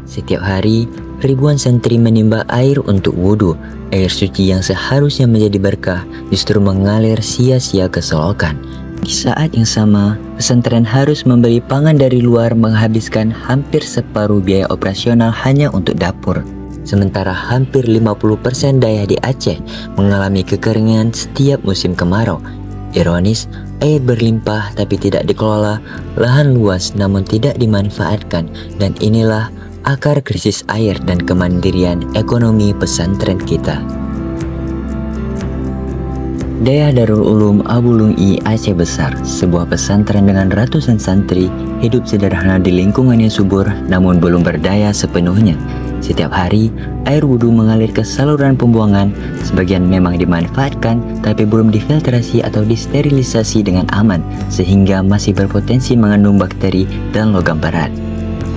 Setiap hari, ribuan santri menimba air untuk wudhu. Air suci yang seharusnya menjadi berkah justru mengalir sia-sia ke selokan. Di saat yang sama, pesantren harus membeli pangan dari luar, menghabiskan hampir separuh biaya operasional hanya untuk dapur. Sementara hampir 50% daerah di Aceh mengalami kekeringan setiap musim kemarau. Ironis, air berlimpah tapi tidak dikelola, lahan luas namun tidak dimanfaatkan, dan inilah akar krisis air dan kemandirian ekonomi pesantren kita. Daya Darul Ulum Abu Lungi Aceh Besar, sebuah pesantren dengan ratusan santri, hidup sederhana di lingkungan yang subur namun belum berdaya sepenuhnya. Setiap hari, air wudhu mengalir ke saluran pembuangan. Sebagian memang dimanfaatkan, tapi belum difiltrasi atau disterilisasi dengan aman, sehingga masih berpotensi mengandung bakteri dan logam berat.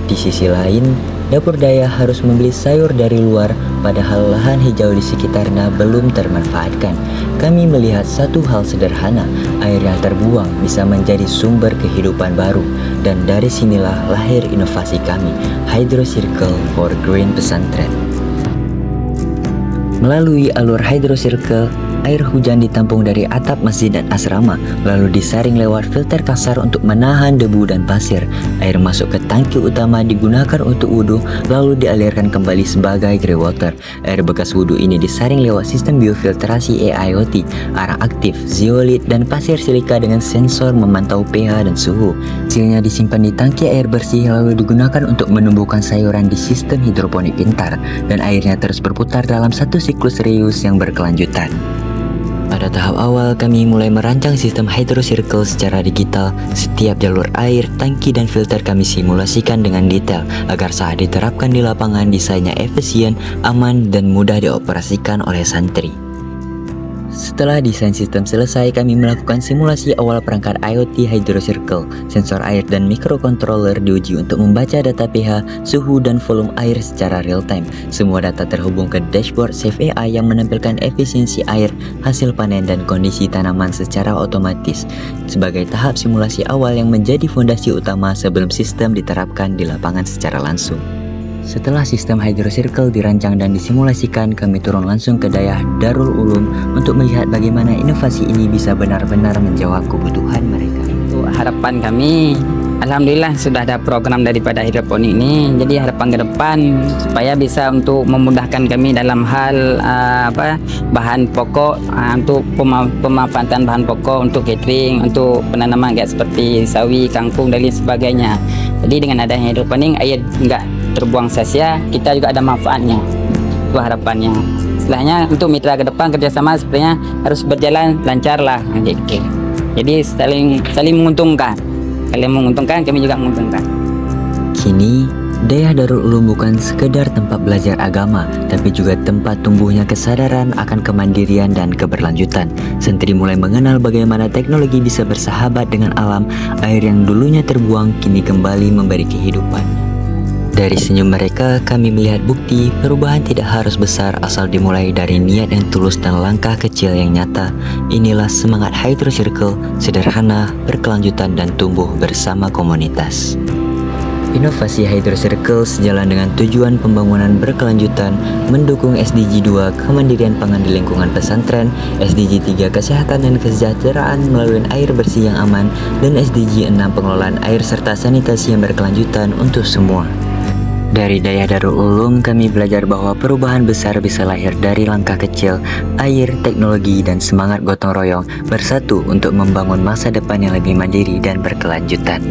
Di sisi lain, dapur daya harus membeli sayur dari luar, padahal lahan hijau di sekitarnya belum termanfaatkan. Kami melihat satu hal sederhana, air yang terbuang bisa menjadi sumber kehidupan baru. Dan dari sinilah lahir inovasi kami, Hydro Circle for Green Pesantren. Melalui alur Hydro Circle, air hujan ditampung dari atap masjid dan asrama, lalu disaring lewat filter kasar untuk menahan debu dan pasir. Air masuk ke tangki utama digunakan untuk wudhu, lalu dialirkan kembali sebagai grey water. Air bekas wudhu ini disaring lewat sistem biofiltrasi AIoT, arang aktif, zeolit, dan pasir silika dengan sensor memantau pH dan suhu. Hasilnya disimpan di tangki air bersih, lalu digunakan untuk menumbuhkan sayuran di sistem hidroponik pintar, dan airnya terus berputar dalam satu siklus reuse yang berkelanjutan. Pada tahap awal, kami mulai merancang sistem Hydro Circle secara digital. Setiap jalur air, tangki, dan filter kami simulasikan dengan detail agar saat diterapkan di lapangan desainnya efisien, aman, dan mudah dioperasikan oleh santri. Setelah desain sistem selesai, kami melakukan simulasi awal perangkat IoT Hydro Circle. Sensor air dan microcontroller diuji untuk membaca data pH, suhu, dan volume air secara real time. Semua data terhubung ke dashboard Save AI yang menampilkan efisiensi air, hasil panen, dan kondisi tanaman secara otomatis. Sebagai tahap simulasi awal yang menjadi fondasi utama sebelum sistem diterapkan di lapangan secara langsung. Setelah sistem Hydro Circle dirancang dan disimulasikan, kami turun langsung ke daerah Darul Ulum untuk melihat bagaimana inovasi ini bisa benar-benar menjawab kebutuhan mereka. Harapan kami, alhamdulillah sudah ada program daripada hidroponik ini. Jadi harapan ke depan supaya bisa untuk memudahkan kami dalam hal bahan pokok, untuk pemanfaatan bahan pokok untuk catering, untuk penanaman kayak seperti sawi, kangkung, dan lain sebagainya. Jadi dengan adanya hidroponik, air enggak terbuang sia-sia, kita juga ada manfaatnya. Itu harapannya. Setelahnya untuk mitra ke depan kerjasama sebenarnya harus berjalan lancar lah. Jadi saling menguntungkan. Kalian menguntungkan, kami juga menguntungkan. Kini, Daya Darul Ulum bukan sekedar tempat belajar agama, tapi juga tempat tumbuhnya kesadaran akan kemandirian dan keberlanjutan. Santri mulai mengenal bagaimana teknologi bisa bersahabat dengan alam. Air yang dulunya terbuang kini kembali memberi kehidupan. Dari senyum mereka, kami melihat bukti perubahan tidak harus besar asal dimulai dari niat yang tulus dan langkah kecil yang nyata. Inilah semangat Hydro Circle, sederhana, berkelanjutan, dan tumbuh bersama komunitas. Inovasi Hydro Circle sejalan dengan tujuan pembangunan berkelanjutan, mendukung SDG 2 kemandirian pangan di lingkungan pesantren, SDG 3 kesehatan dan kesejahteraan melalui air bersih yang aman, dan SDG 6 pengelolaan air serta sanitasi yang berkelanjutan untuk semua. Dari Daya Darul Ulum, kami belajar bahwa perubahan besar bisa lahir dari langkah kecil, air, teknologi, dan semangat gotong royong bersatu untuk membangun masa depan yang lebih mandiri dan berkelanjutan.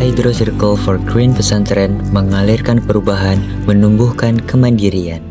Hydro Circle for Green Pesantren mengalirkan perubahan, menumbuhkan kemandirian.